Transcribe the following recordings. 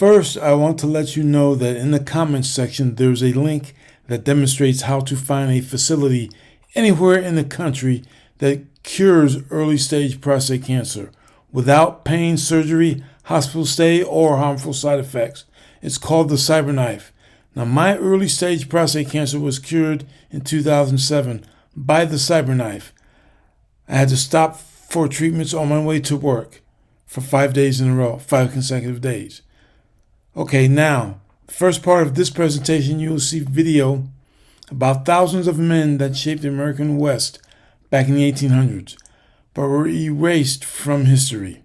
First, I want to let you know that in the comments section, there's a link that demonstrates how to find a facility anywhere in the country that cures early stage prostate cancer without pain, surgery, hospital stay, or harmful side effects. It's called the CyberKnife. Now, my early stage prostate cancer was cured in 2007 by the CyberKnife. I had to stop for treatments on my way to work for 5 days in a row, 5 consecutive days. Okay, now, the first part of this presentation, you will see video about thousands of men that shaped the American West back in the 1800s, but were erased from history.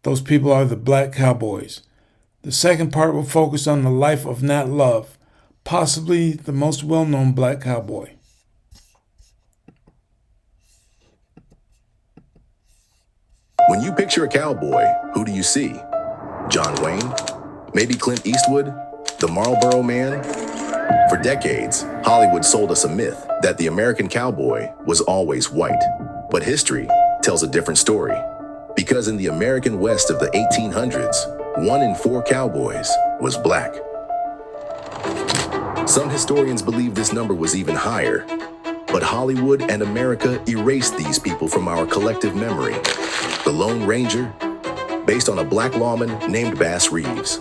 Those people are the Black Cowboys. The second part will focus on the life of Nat Love, possibly the most well-known Black Cowboy. When you picture a cowboy, who do you see? John Wayne? Maybe Clint Eastwood? The Marlboro Man? For decades, Hollywood sold us a myth that the American cowboy was always white. But history tells a different story. Because in the American West of the 1800s, 1 in 4 cowboys was black. Some historians believe this number was even higher, but Hollywood and America erased these people from our collective memory. The Lone Ranger, based on a black lawman named Bass Reeves.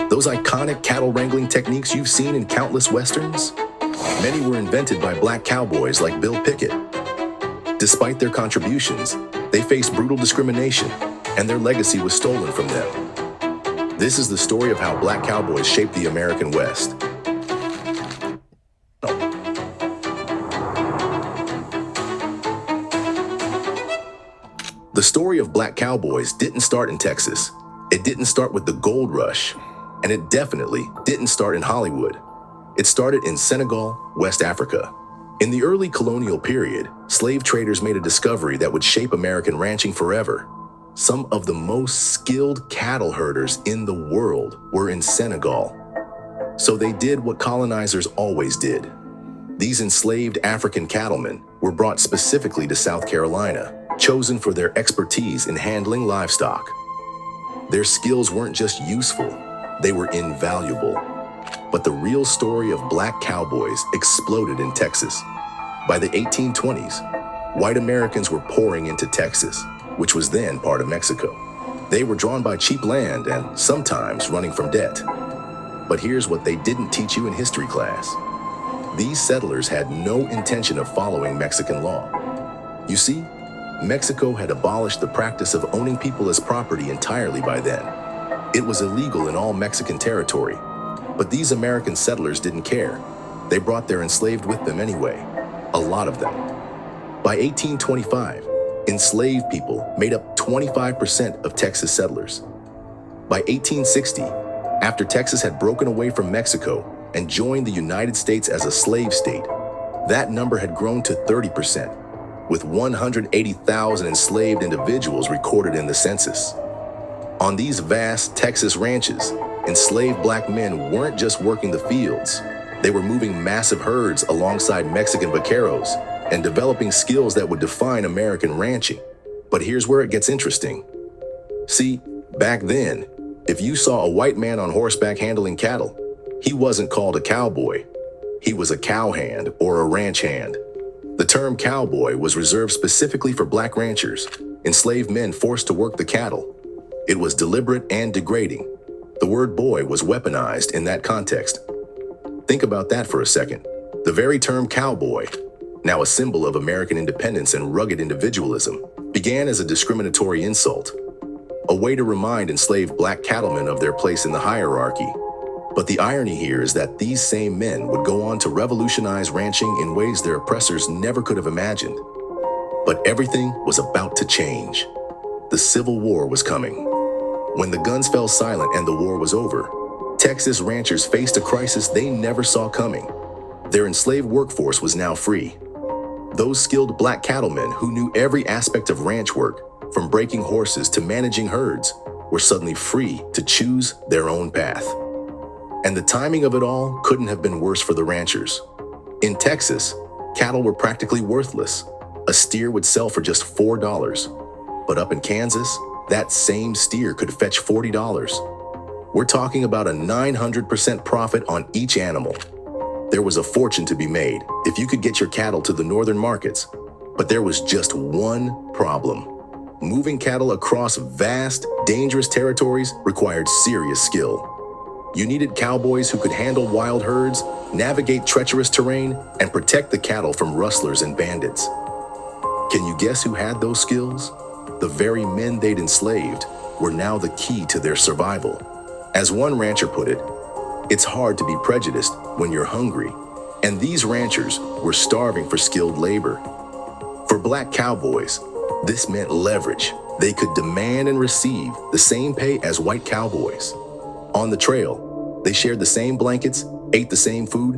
Those iconic cattle wrangling techniques you've seen in countless westerns? Many were invented by black cowboys like Bill Pickett. Despite their contributions, they faced brutal discrimination, and their legacy was stolen from them. This is the story of how black cowboys shaped the American West. The story of black cowboys didn't start in Texas. It didn't start with the gold rush, and it definitely didn't start in Hollywood. It started in Senegal, West Africa. In the early colonial period, slave traders made a discovery that would shape American ranching forever. Some of the most skilled cattle herders in the world were in Senegal. So they did what colonizers always did. These enslaved African cattlemen were brought specifically to South Carolina, chosen for their expertise in handling livestock. Their skills weren't just useful, they were invaluable. But the real story of black cowboys exploded in Texas. By the 1820s, white Americans were pouring into Texas, which was then part of Mexico. They were drawn by cheap land and sometimes running from debt. But here's what they didn't teach you in history class. These settlers had no intention of following Mexican law. You see, Mexico had abolished the practice of owning people as property entirely by then. It was illegal in all Mexican territory, but these American settlers didn't care. They brought their enslaved with them anyway, a lot of them. By 1825, enslaved people made up 25% of Texas settlers. By 1860, after Texas had broken away from Mexico and joined the United States as a slave state, that number had grown to 30%. With 180,000 enslaved individuals recorded in the census. On these vast Texas ranches, enslaved black men weren't just working the fields. They were moving massive herds alongside Mexican vaqueros and developing skills that would define American ranching. But here's where it gets interesting. See, back then, if you saw a white man on horseback handling cattle, he wasn't called a cowboy. He was a cowhand or a ranch hand. The term cowboy was reserved specifically for black ranchers, enslaved men forced to work the cattle. It was deliberate and degrading. The word boy was weaponized in that context. Think about that for a second. The very term cowboy, now a symbol of American independence and rugged individualism, began as a discriminatory insult, a way to remind enslaved black cattlemen of their place in the hierarchy. But the irony here is that these same men would go on to revolutionize ranching in ways their oppressors never could have imagined. But everything was about to change. The Civil War was coming. When the guns fell silent and the war was over, Texas ranchers faced a crisis they never saw coming. Their enslaved workforce was now free. Those skilled black cattlemen who knew every aspect of ranch work, from breaking horses to managing herds, were suddenly free to choose their own path. And the timing of it all couldn't have been worse for the ranchers. In Texas, cattle were practically worthless. A steer would sell for just $4. But up in Kansas, that same steer could fetch $40. We're talking about a 900% profit on each animal. There was a fortune to be made if you could get your cattle to the northern markets. But there was just one problem. Moving cattle across vast, dangerous territories required serious skill. You needed cowboys who could handle wild herds, navigate treacherous terrain, and protect the cattle from rustlers and bandits. Can you guess who had those skills? The very men they'd enslaved were now the key to their survival. As one rancher put it, it's hard to be prejudiced when you're hungry, and these ranchers were starving for skilled labor. For black cowboys, this meant leverage. They could demand and receive the same pay as white cowboys. On the trail, they shared the same blankets, ate the same food,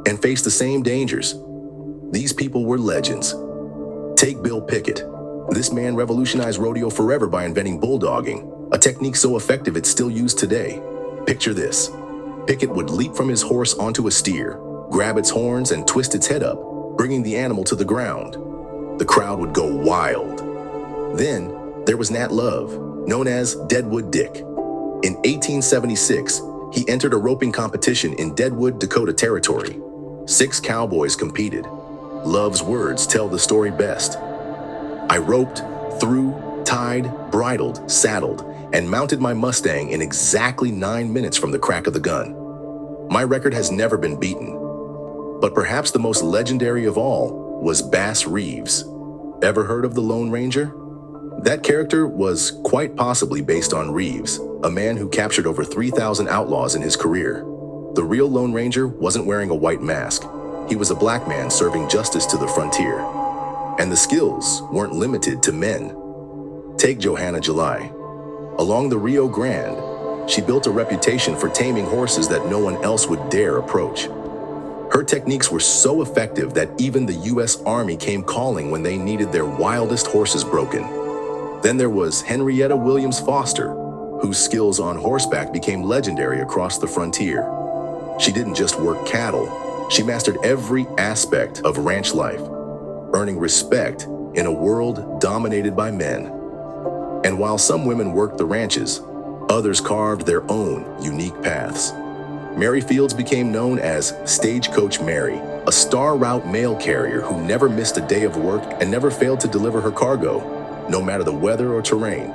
and faced the same dangers. These people were legends. Take Bill Pickett. This man revolutionized rodeo forever by inventing bulldogging, a technique so effective it's still used today. Picture this. Pickett would leap from his horse onto a steer, grab its horns, and twist its head up, bringing the animal to the ground. The crowd would go wild. Then there was Nat Love, known as Deadwood Dick. In 1876, he entered a roping competition in Deadwood, Dakota Territory. 6 cowboys competed. Love's words tell the story best. I roped, threw, tied, bridled, saddled, and mounted my Mustang in exactly 9 minutes from the crack of the gun. My record has never been beaten. But perhaps the most legendary of all was Bass Reeves. Ever heard of the Lone Ranger? That character was quite possibly based on Reeves, a man who captured over 3,000 outlaws in his career. The real Lone Ranger wasn't wearing a white mask. He was a black man serving justice to the frontier. And the skills weren't limited to men. Take Johanna July. Along the Rio Grande, she built a reputation for taming horses that no one else would dare approach. Her techniques were so effective that even the U.S. Army came calling when they needed their wildest horses broken. Then there was Henrietta Williams Foster, whose skills on horseback became legendary across the frontier. She didn't just work cattle, she mastered every aspect of ranch life, earning respect in a world dominated by men. And while some women worked the ranches, others carved their own unique paths. Mary Fields became known as Stagecoach Mary, a star route mail carrier who never missed a day of work and never failed to deliver her cargo, no matter the weather or terrain.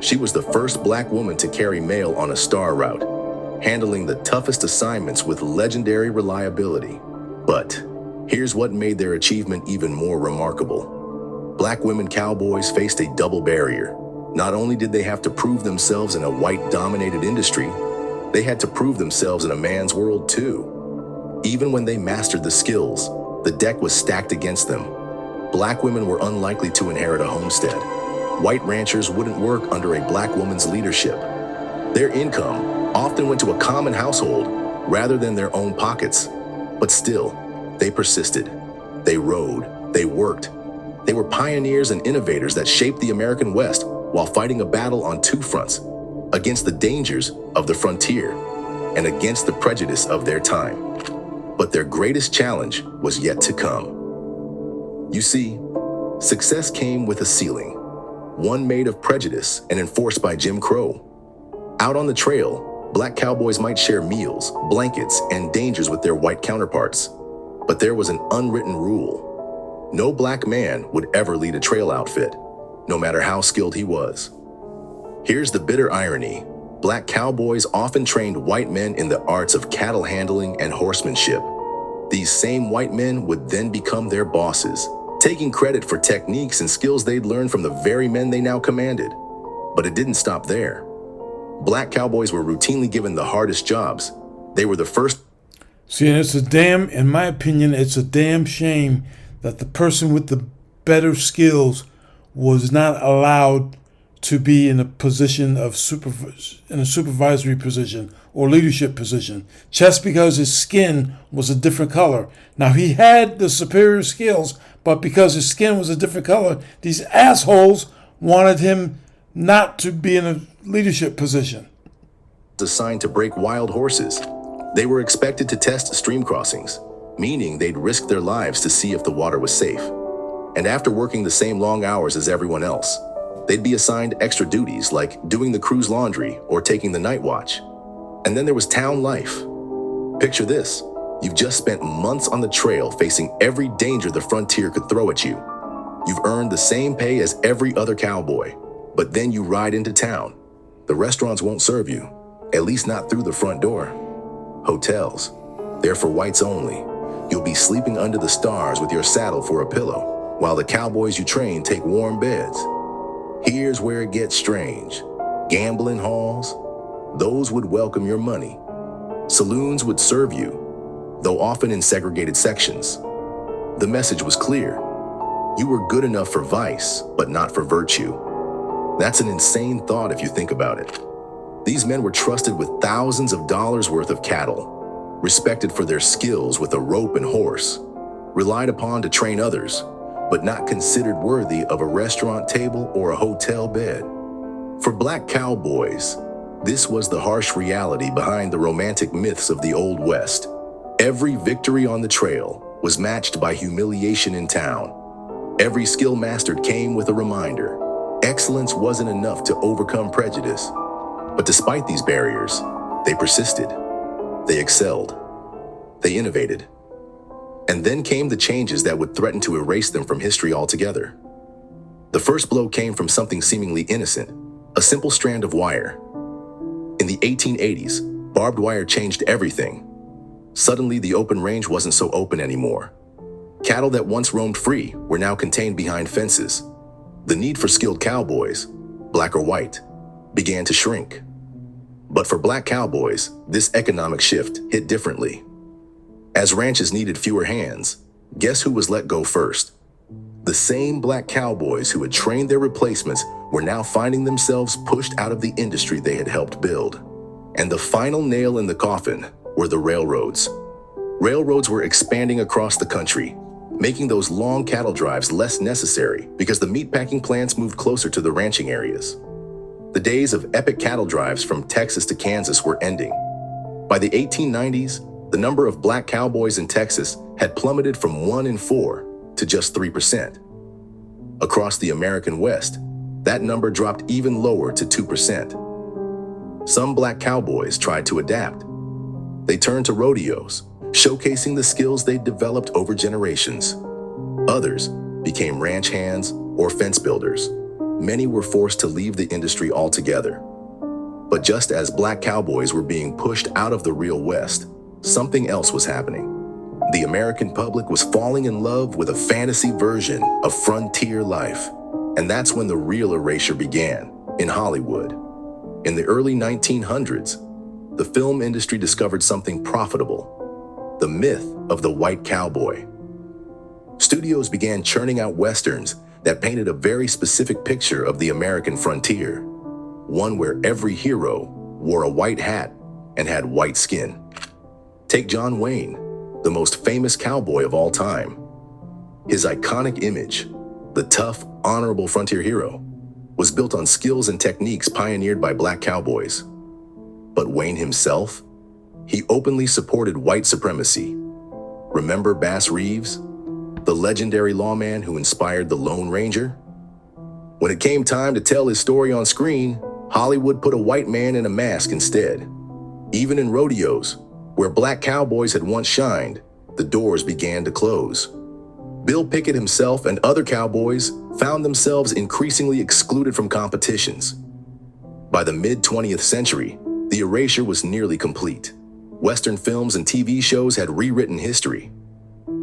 She was the first black woman to carry mail on a star route, handling the toughest assignments with legendary reliability. But here's what made their achievement even more remarkable. Black women cowboys faced a double barrier. Not only did they have to prove themselves in a white-dominated industry, they had to prove themselves in a man's world too. Even when they mastered the skills, the deck was stacked against them. Black women were unlikely to inherit a homestead. White ranchers wouldn't work under a black woman's leadership. Their income often went to a common household rather than their own pockets. But still, they persisted. They rode, they worked. They were pioneers and innovators that shaped the American West while fighting a battle on 2 fronts, against the dangers of the frontier and against the prejudice of their time. But their greatest challenge was yet to come. You see, success came with a ceiling, one made of prejudice and enforced by Jim Crow. Out on the trail, black cowboys might share meals, blankets, and dangers with their white counterparts. But there was an unwritten rule. No black man would ever lead a trail outfit, no matter how skilled he was. Here's the bitter irony. Black cowboys often trained white men in the arts of cattle handling and horsemanship. These same white men would then become their bosses, taking credit for techniques and skills they'd learned from the very men they now commanded. But it didn't stop there. Black cowboys were routinely given the hardest jobs. They were the first. See, and in my opinion, it's a damn shame that the person with the better skills was not allowed to be in a position of in a supervisory position or leadership position, just because his skin was a different color. Now, he had the superior skills, but because his skin was a different color, these assholes wanted him not to be in a leadership position. Assigned to break wild horses. They were expected to test stream crossings, meaning they'd risk their lives to see if the water was safe. And after working the same long hours as everyone else, They'd be assigned extra duties like doing the crew's laundry or taking the night watch. And then there was town life. Picture this. You've just spent months on the trail facing every danger the frontier could throw at you. You've earned the same pay as every other cowboy, but then you ride into town. The restaurants won't serve you, at least not through the front door. Hotels, they're for whites only. You'll be sleeping under the stars with your saddle for a pillow, while the cowboys you train take warm beds. Here's where it gets strange. Gambling halls, those would welcome your money. Saloons would serve you, though often in segregated sections. The message was clear. You were good enough for vice, but not for virtue. That's an insane thought if you think about it. These men were trusted with thousands of dollars worth of cattle, respected for their skills with a rope and horse, relied upon to train others, but not considered worthy of a restaurant table or a hotel bed. For black cowboys, this was the harsh reality behind the romantic myths of the Old West. Every victory on the trail was matched by humiliation in town. Every skill mastered came with a reminder. Excellence wasn't enough to overcome prejudice. But despite these barriers, they persisted. They excelled. They innovated. And then came the changes that would threaten to erase them from history altogether. The first blow came from something seemingly innocent, a simple strand of wire. In the 1880s, barbed wire changed everything. Suddenly, the open range wasn't so open anymore. Cattle that once roamed free were now contained behind fences. The need for skilled cowboys, black or white, began to shrink. But for black cowboys, this economic shift hit differently. As ranches needed fewer hands, guess who was let go first? The same black cowboys who had trained their replacements were now finding themselves pushed out of the industry they had helped build. And the final nail in the coffin were the railroads. Railroads were expanding across the country, making those long cattle drives less necessary because the meatpacking plants moved closer to the ranching areas. The days of epic cattle drives from Texas to Kansas were ending. By the 1890s, the number of black cowboys in Texas had plummeted from 1 in 4 to just 3%. Across the American West, that number dropped even lower to 2%. Some black cowboys tried to adapt. They turned to rodeos, showcasing the skills they'd developed over generations. Others became ranch hands or fence builders. Many were forced to leave the industry altogether. But just as black cowboys were being pushed out of the real West, something else was happening. The American public was falling in love with a fantasy version of frontier life. And that's when the real erasure began, in Hollywood. In the early 1900s, the film industry discovered something profitable: the myth of the white cowboy. Studios began churning out westerns that painted a very specific picture of the American frontier, one where every hero wore a white hat and had white skin. Take John Wayne, the most famous cowboy of all time. His iconic image, the tough, honorable frontier hero, was built on skills and techniques pioneered by black cowboys. But Wayne himself, he openly supported white supremacy. Remember Bass Reeves, the legendary lawman who inspired the Lone Ranger? When it came time to tell his story on screen, Hollywood put a white man in a mask instead. Even in rodeos, where black cowboys had once shined, the doors began to close. Bill Pickett himself and other cowboys found themselves increasingly excluded from competitions. By the mid-20th century, the erasure was nearly complete. Western films and TV shows had rewritten history.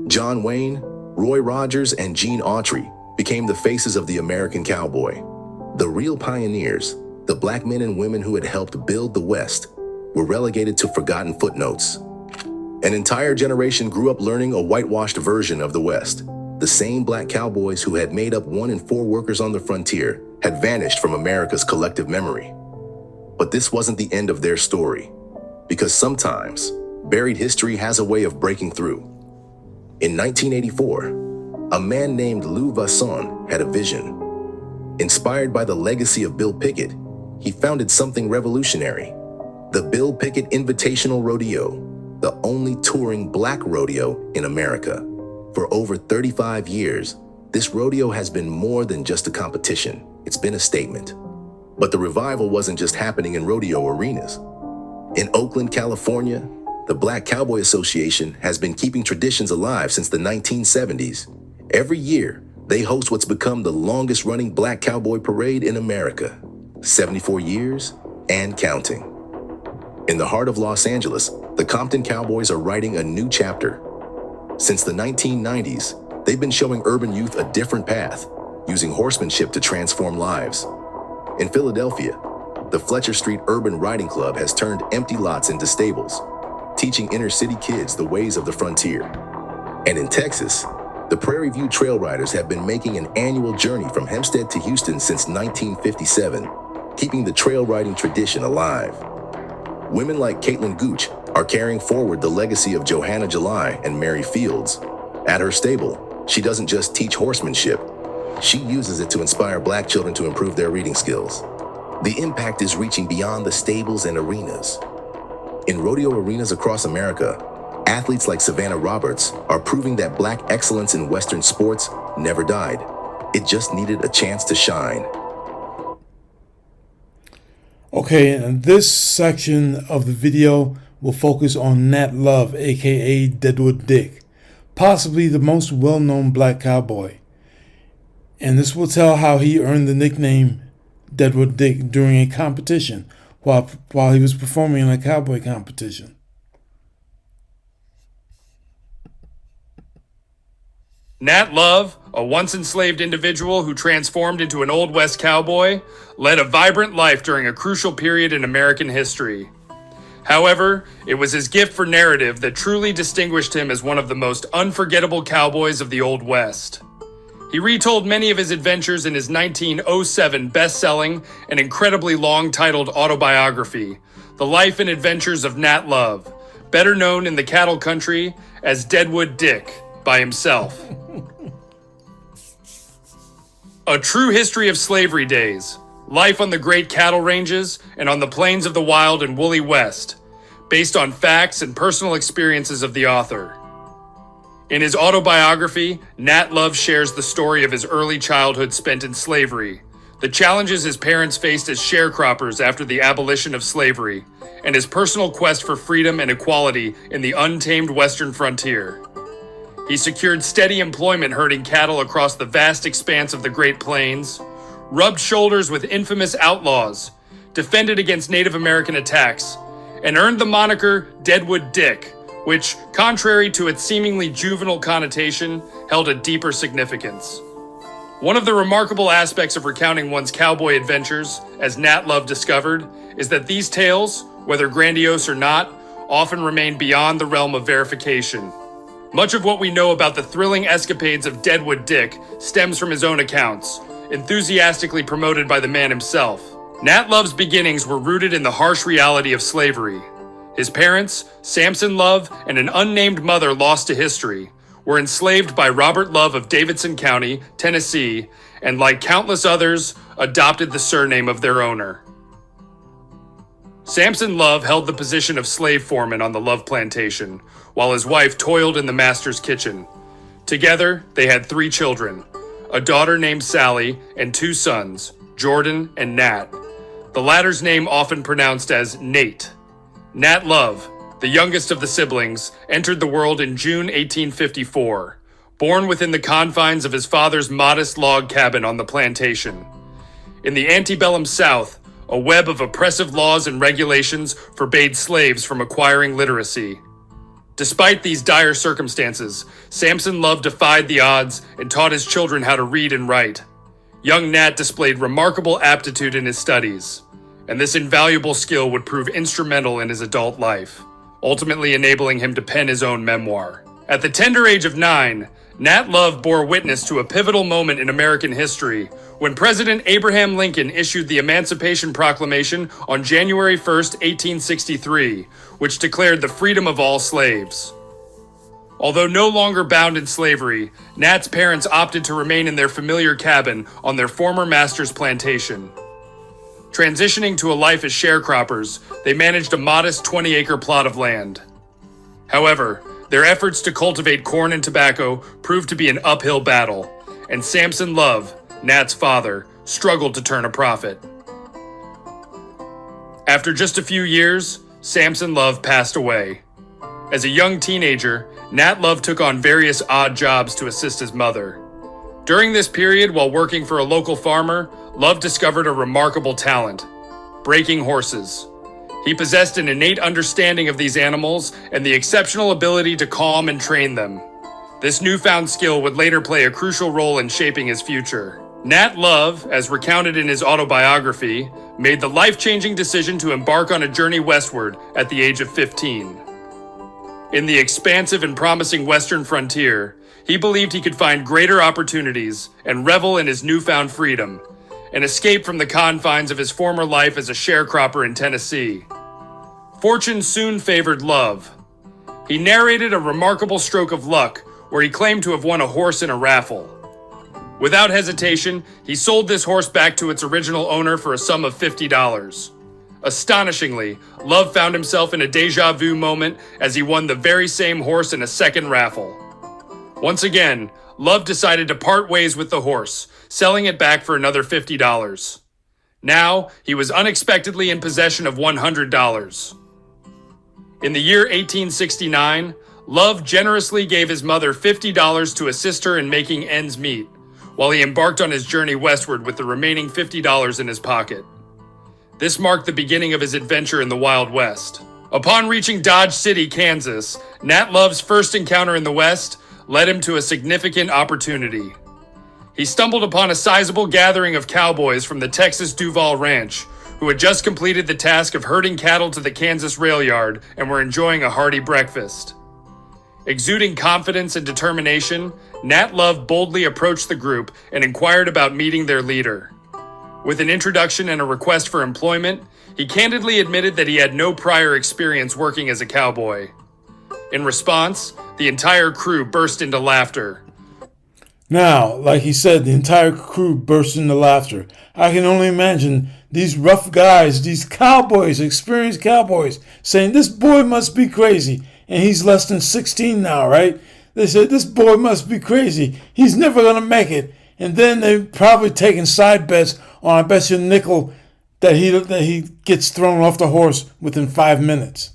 John Wayne, Roy Rogers, and Gene Autry became the faces of the American cowboy. The real pioneers, the black men and women who had helped build the West, were relegated to forgotten footnotes. An entire generation grew up learning a whitewashed version of the West. The same black cowboys who had made up 1 in 4 workers on the frontier had vanished from America's collective memory. But this wasn't the end of their story, because sometimes buried history has a way of breaking through. In 1984, a man named Lou Vasson had a vision. Inspired by the legacy of Bill Pickett, he founded something revolutionary: the Bill Pickett Invitational Rodeo, the only touring black rodeo in America. For over 35 years, this rodeo has been more than just a competition. it's been a statement. But the revival wasn't just happening in rodeo arenas. In Oakland, California, the Black Cowboy Association has been keeping traditions alive since the 1970s. Every year, they host what's become the longest-running Black Cowboy Parade in America. 74 years and counting. In the heart of Los Angeles, the Compton Cowboys are writing a new chapter. Since the 1990s, they've been showing urban youth a different path, using horsemanship to transform lives. In Philadelphia, the Fletcher Street Urban Riding Club has turned empty lots into stables, teaching inner-city kids the ways of the frontier. And in Texas, the Prairie View Trail Riders have been making an annual journey from Hempstead to Houston since 1957, keeping the trail riding tradition alive. Women like Caitlin Gooch are carrying forward the legacy of Johanna July and Mary Fields. At her stable, she doesn't just teach horsemanship, she uses it to inspire Black children to improve their reading skills. The impact is reaching beyond the stables and arenas. In rodeo arenas across America, athletes like Savannah Roberts are proving that Black excellence in Western sports never died. It just needed a chance to shine. Okay, and this section of the video will focus on Nat Love, aka Deadwood Dick, possibly the most well-known Black cowboy. And this will tell how he earned the nickname Deadwood Dick during a competition while he was performing in a cowboy competition. Nat Love, a once enslaved individual who transformed into an Old West cowboy, led a vibrant life during a crucial period in American history. However, it was his gift for narrative that truly distinguished him as one of the most unforgettable cowboys of the Old West. He retold many of his adventures in his 1907 best-selling and incredibly long-titled autobiography, The Life and Adventures of Nat Love, better known in the cattle country as Deadwood Dick by himself. A True History of Slavery Days, Life on the Great Cattle Ranges and on the Plains of the Wild and Woolly West, based on facts and personal experiences of the author. In his autobiography, Nat Love shares the story of his early childhood spent in slavery, the challenges his parents faced as sharecroppers after the abolition of slavery, and his personal quest for freedom and equality in the untamed western frontier. He secured steady employment herding cattle across the vast expanse of the Great Plains, rubbed shoulders with infamous outlaws, defended against Native American attacks, and earned the moniker Deadwood Dick, which, contrary to its seemingly juvenile connotation, held a deeper significance. One of the remarkable aspects of recounting one's cowboy adventures, as Nat Love discovered, is that these tales, whether grandiose or not, often remain beyond the realm of verification. Much of what we know about the thrilling escapades of Deadwood Dick stems from his own accounts, enthusiastically promoted by the man himself. Nat Love's beginnings were rooted in the harsh reality of slavery. His parents, Samson Love and an unnamed mother lost to history, were enslaved by Robert Love of Davidson County, Tennessee, and like countless others, adopted the surname of their owner. Samson Love held the position of slave foreman on the Love plantation, while his wife toiled in the master's kitchen. Together, they had 3 children, a daughter named Sally and 2 sons, Jordan and Nat, the latter's name often pronounced as Nate. Nat Love, the youngest of the siblings, entered the world in June 1854, born within the confines of his father's modest log cabin on the plantation. In the antebellum South, a web of oppressive laws and regulations forbade slaves from acquiring literacy. Despite these dire circumstances, Samson Love defied the odds and taught his children how to read and write. Young Nat displayed remarkable aptitude in his studies, and this invaluable skill would prove instrumental in his adult life, ultimately enabling him to pen his own memoir. At the tender age of 9, Nat Love bore witness to a pivotal moment in American history when President Abraham Lincoln issued the Emancipation Proclamation on January 1, 1863, which declared the freedom of all slaves. Although no longer bound in slavery, Nat's parents opted to remain in their familiar cabin on their former master's plantation. Transitioning to a life as sharecroppers, they managed a modest 20-acre plot of land. However, their efforts to cultivate corn and tobacco proved to be an uphill battle, and Samson Love, Nat's father, struggled to turn a profit. After just a few years, Samson Love passed away. As a young teenager, Nat Love took on various odd jobs to assist his mother. During this period, while working for a local farmer, Love discovered a remarkable talent: breaking horses. He possessed an innate understanding of these animals and the exceptional ability to calm and train them. This newfound skill would later play a crucial role in shaping his future. Nat Love, as recounted in his autobiography, made the life-changing decision to embark on a journey westward at the age of 15. In the expansive and promising western frontier, he believed he could find greater opportunities and revel in his newfound freedom, an escape from the confines of his former life as a sharecropper in Tennessee. Fortune soon favored Love. He narrated a remarkable stroke of luck where he claimed to have won a horse in a raffle. Without hesitation, he sold this horse back to its original owner for a sum of $50. Astonishingly, Love found himself in a deja vu moment as he won the very same horse in a second raffle. Once again, Love decided to part ways with the horse, selling it back for another $50. Now, he was unexpectedly in possession of $100. In the year 1869, Love generously gave his mother $50 to assist her in making ends meet, while he embarked on his journey westward with the remaining $50 in his pocket. This marked the beginning of his adventure in the Wild West. Upon reaching Dodge City, Kansas, Nat Love's first encounter in the West led him to a significant opportunity. He stumbled upon a sizable gathering of cowboys from the Texas Duval Ranch, who had just completed the task of herding cattle to the Kansas rail yard and were enjoying a hearty breakfast. Exuding confidence and determination, Nat Love boldly approached the group and inquired about meeting their leader. With an introduction and a request for employment, he candidly admitted that he had no prior experience working as a cowboy. In response, the entire crew burst into laughter. Now, like he said, the entire crew burst into laughter. I can only imagine these rough guys, these cowboys, experienced cowboys, saying, "This boy must be crazy." And he's less than 16 now, right? They said, "This boy must be crazy. He's never going to make it." And then they're probably taking side bets on, I bet you, nickel that he gets thrown off the horse within 5 minutes.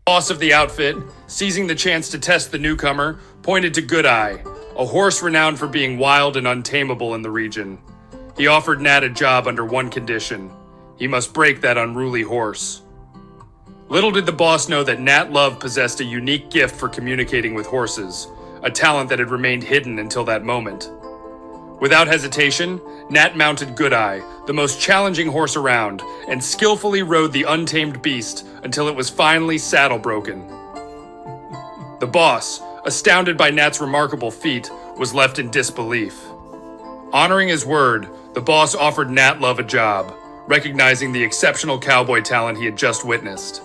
Boss of the outfit, seizing the chance to test the newcomer, pointed to Goodeye, a horse renowned for being wild and untamable in the region. He offered Nat a job under one condition: he must break that unruly horse. Little did the boss know that Nat Love possessed a unique gift for communicating with horses, a talent that had remained hidden until that moment. Without hesitation, Nat mounted Goodeye, the most challenging horse around, and skillfully rode the untamed beast until it was finally saddle broken. The boss, astounded by Nat's remarkable feat, was left in disbelief. Honoring his word, the boss offered Nat Love a job, recognizing the exceptional cowboy talent he had just witnessed.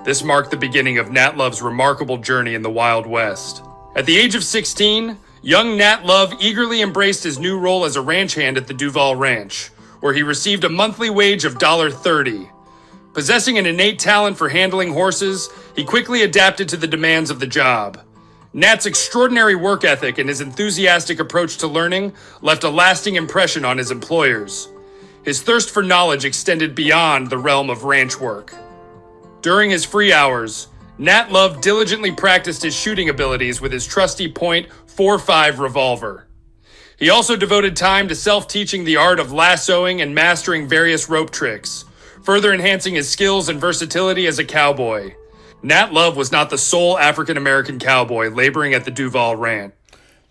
This marked the beginning of Nat Love's remarkable journey in the Wild West. At the age of 16, young Nat Love eagerly embraced his new role as a ranch hand at the Duval Ranch, where he received a monthly wage of $30. Possessing an innate talent for handling horses, he quickly adapted to the demands of the job. Nat's extraordinary work ethic and his enthusiastic approach to learning left a lasting impression on his employers. His thirst for knowledge extended beyond the realm of ranch work. During his free hours, Nat Love diligently practiced his shooting abilities with his trusty .45 revolver. He also devoted time to self-teaching the art of lassoing and mastering various rope tricks, further enhancing his skills and versatility as a cowboy. Nat Love was not the sole African-American cowboy laboring at the Duval Ranch.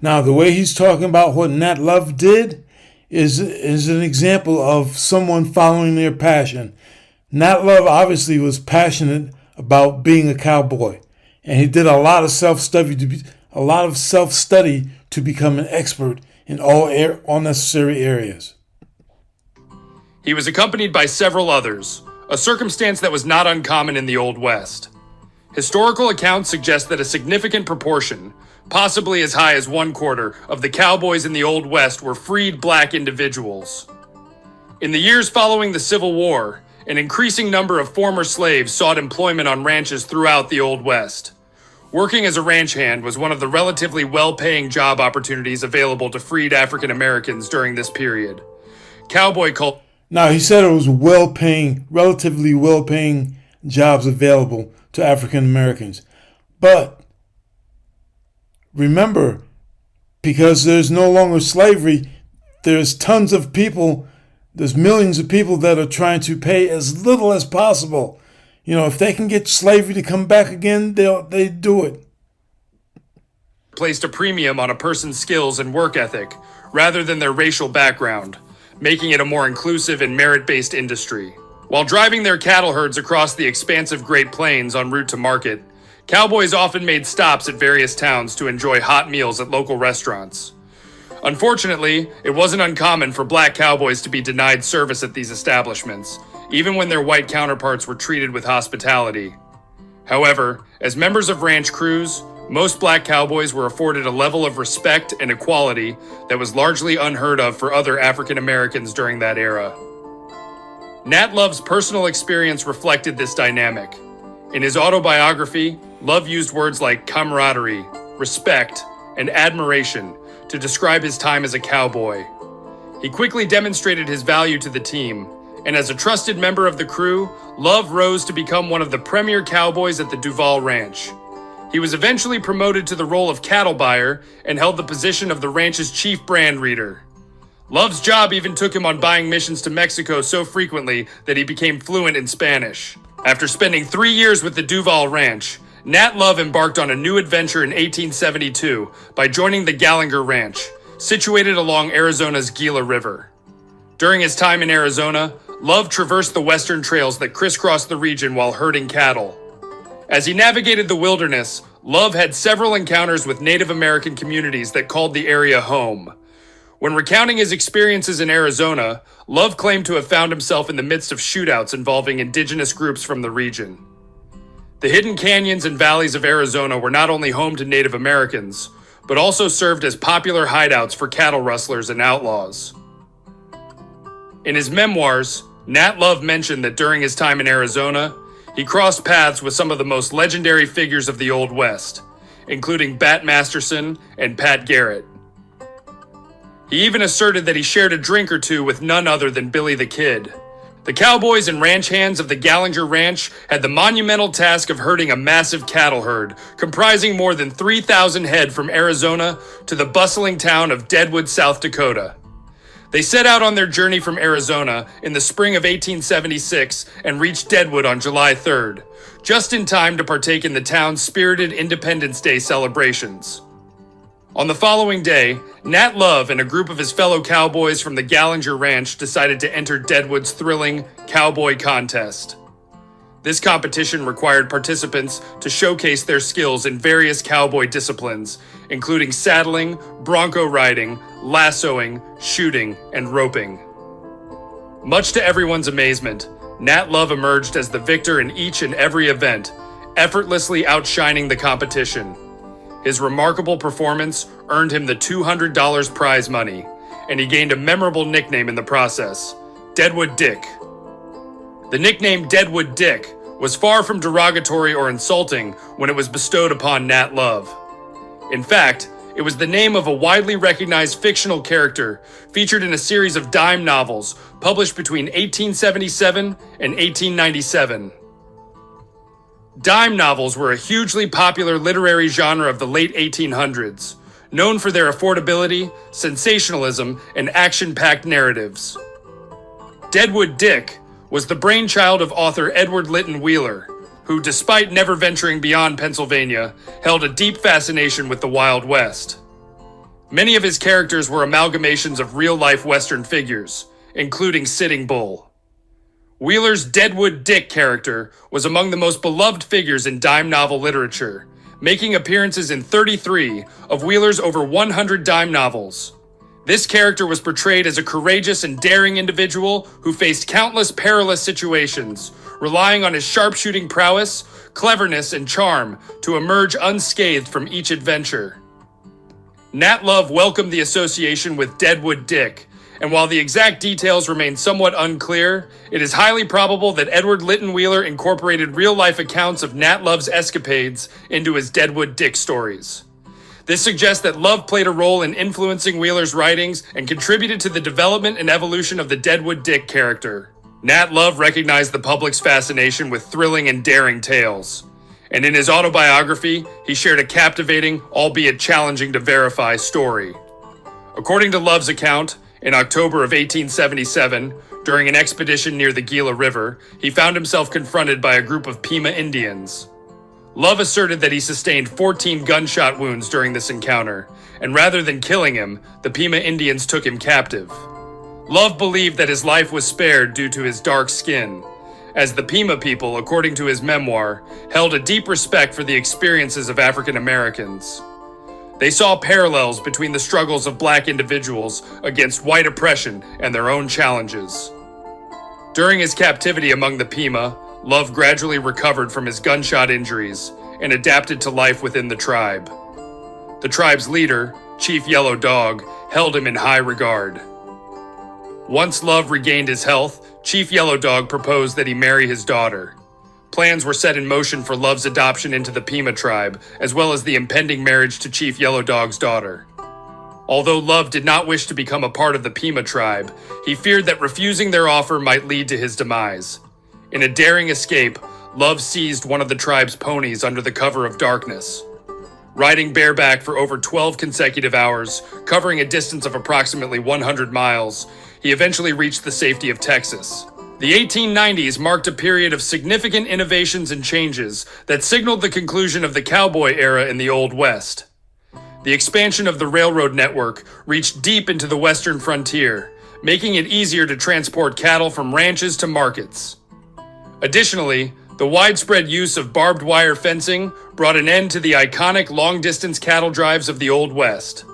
Now, the way he's talking about what Nat Love did is an example of someone following their passion. Nat Love obviously was passionate about being a cowboy, and he did a lot of self-study to become an expert in all necessary areas. He was accompanied by several others, a circumstance that was not uncommon in the Old West. Historical accounts suggest that a significant proportion, possibly as high as 1/4, of the cowboys in the Old West were freed black individuals. In the years following the Civil War, an increasing number of former slaves sought employment on ranches throughout the Old West. Working as a ranch hand was one of the relatively well-paying job opportunities available to freed African Americans during this period. Cowboy culture. Now, he said it was relatively well-paying jobs available to African Americans. But remember, because there's no longer slavery, there's tons of people, there's millions of people that are trying to pay as little as possible. You know, if they can get slavery to come back again, they do it. Placed a premium on a person's skills and work ethic rather than their racial background, making it a more inclusive and merit-based industry. While driving their cattle herds across the expansive Great Plains en route to market, cowboys often made stops at various towns to enjoy hot meals at local restaurants. Unfortunately, it wasn't uncommon for black cowboys to be denied service at these establishments, even when their white counterparts were treated with hospitality. However, as members of ranch crews, most black cowboys were afforded a level of respect and equality that was largely unheard of for other African Americans during that era. Nat Love's personal experience reflected this dynamic. In his autobiography, Love used words like camaraderie, respect, and admiration to describe his time as a cowboy. He quickly demonstrated his value to the team, and as a trusted member of the crew, Love rose to become one of the premier cowboys at the Duval Ranch. He was eventually promoted to the role of cattle buyer and held the position of the ranch's chief brand reader. Love's job even took him on buying missions to Mexico so frequently that he became fluent in Spanish. After spending 3 years with the Duval Ranch, Nat Love embarked on a new adventure in 1872 by joining the Gallinger Ranch, situated along Arizona's Gila River. During his time in Arizona, Love traversed the western trails that crisscrossed the region while herding cattle. As he navigated the wilderness, Love had several encounters with Native American communities that called the area home. When recounting his experiences in Arizona, Love claimed to have found himself in the midst of shootouts involving indigenous groups from the region. The hidden canyons and valleys of Arizona were not only home to Native Americans, but also served as popular hideouts for cattle rustlers and outlaws. In his memoirs, Nat Love mentioned that during his time in Arizona, he crossed paths with some of the most legendary figures of the Old West, including Bat Masterson and Pat Garrett. He even asserted that he shared a drink or two with none other than Billy the Kid. The cowboys and ranch hands of the Gallinger Ranch had the monumental task of herding a massive cattle herd, comprising more than 3,000 head from Arizona to the bustling town of Deadwood, South Dakota. They set out on their journey from Arizona in the spring of 1876 and reached Deadwood on July 3rd, just in time to partake in the town's spirited Independence Day celebrations. On the following day, Nat Love and a group of his fellow cowboys from the Gallinger Ranch decided to enter Deadwood's thrilling Cowboy Contest. This competition required participants to showcase their skills in various cowboy disciplines, including saddling, bronco riding, lassoing, shooting, and roping. Much to everyone's amazement, Nat Love emerged as the victor in each and every event, effortlessly outshining the competition. His remarkable performance earned him the $200 prize money, and he gained a memorable nickname in the process, Deadwood Dick. The nickname Deadwood Dick was far from derogatory or insulting when it was bestowed upon Nat Love. In fact, it was the name of a widely recognized fictional character featured in a series of dime novels published between 1877 and 1897. Dime novels were a hugely popular literary genre of the late 1800s, known for their affordability, sensationalism, and action-packed narratives. Deadwood Dick was the brainchild of author Edward Lytton Wheeler, who, despite never venturing beyond Pennsylvania, held a deep fascination with the Wild West. Many of his characters were amalgamations of real-life Western figures, including Sitting Bull. Wheeler's Deadwood Dick character was among the most beloved figures in dime novel literature, making appearances in 33 of Wheeler's over 100 dime novels. This character was portrayed as a courageous and daring individual who faced countless perilous situations, relying on his sharpshooting prowess, cleverness, and charm to emerge unscathed from each adventure. Nat Love welcomed the association with Deadwood Dick, and while the exact details remain somewhat unclear, it is highly probable that Edward Lytton Wheeler incorporated real-life accounts of Nat Love's escapades into his Deadwood Dick stories. This suggests that Love played a role in influencing Wheeler's writings and contributed to the development and evolution of the Deadwood Dick character. Nat Love recognized the public's fascination with thrilling and daring tales, and in his autobiography, he shared a captivating, albeit challenging to verify, story. According to Love's account, in October of 1877, during an expedition near the Gila River, he found himself confronted by a group of Pima Indians. Love asserted that he sustained 14 gunshot wounds during this encounter, and rather than killing him, the Pima Indians took him captive. Love believed that his life was spared due to his dark skin, as the Pima people, according to his memoir, held a deep respect for the experiences of African Americans. They saw parallels between the struggles of black individuals against white oppression and their own challenges. During his captivity among the Pima, Love gradually recovered from his gunshot injuries and adapted to life within the tribe. The tribe's leader, Chief Yellow Dog, held him in high regard. Once Love regained his health, Chief Yellow Dog proposed that he marry his daughter. Plans were set in motion for Love's adoption into the Pima tribe, as well as the impending marriage to Chief Yellow Dog's daughter. Although Love did not wish to become a part of the Pima tribe, he feared that refusing their offer might lead to his demise. In a daring escape, Love seized one of the tribe's ponies under the cover of darkness. Riding bareback for over 12 consecutive hours, covering a distance of approximately 100 miles, he eventually reached the safety of Texas. The 1890s marked a period of significant innovations and changes that signaled the conclusion of the cowboy era in the Old West. The expansion of the railroad network reached deep into the western frontier, making it easier to transport cattle from ranches to markets. Additionally, the widespread use of barbed wire fencing brought an end to the iconic long-distance cattle drives of the Old West.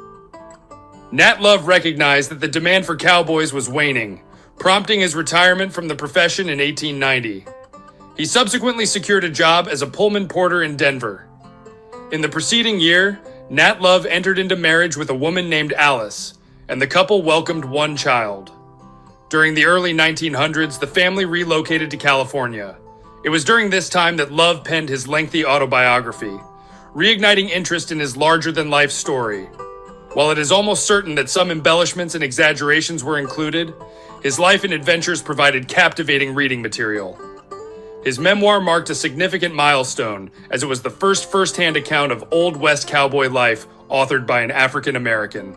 Nat Love recognized that the demand for cowboys was waning, prompting his retirement from the profession in 1890. He subsequently secured a job as a Pullman porter in Denver. In the preceding year, Nat Love entered into marriage with a woman named Alice, and the couple welcomed one child. During the early 1900s, the family relocated to California. It was during this time that Love penned his lengthy autobiography, reigniting interest in his larger-than-life story. While it is almost certain that some embellishments and exaggerations were included, his life and adventures provided captivating reading material. His memoir marked a significant milestone, as it was the first-hand account of Old West cowboy life authored by an African American.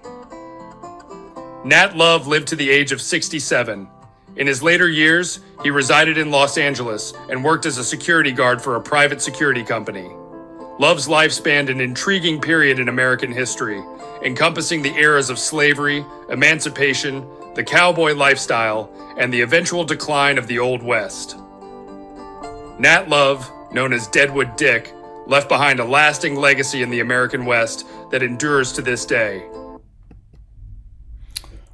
Nat Love lived to the age of 67. In his later years, he resided in Los Angeles and worked as a security guard for a private security company. Love's life spanned an intriguing period in American history, encompassing the eras of slavery, emancipation, the cowboy lifestyle, and the eventual decline of the Old West. Nat Love, known as Deadwood Dick, left behind a lasting legacy in the American West that endures to this day.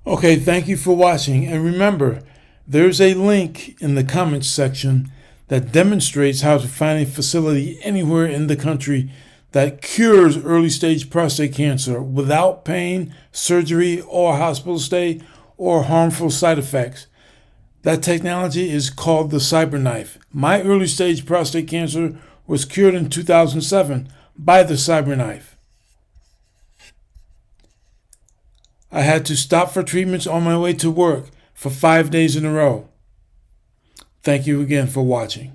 Okay, thank you for watching, and remember, there's a link in the comments section that demonstrates how to find a facility anywhere in the country that cures early-stage prostate cancer without pain, surgery, or hospital stay, or harmful side effects. That technology is called the CyberKnife. My early-stage prostate cancer was cured in 2007 by the CyberKnife. I had to stop for treatments on my way to work for 5 days in a row. Thank you again for watching.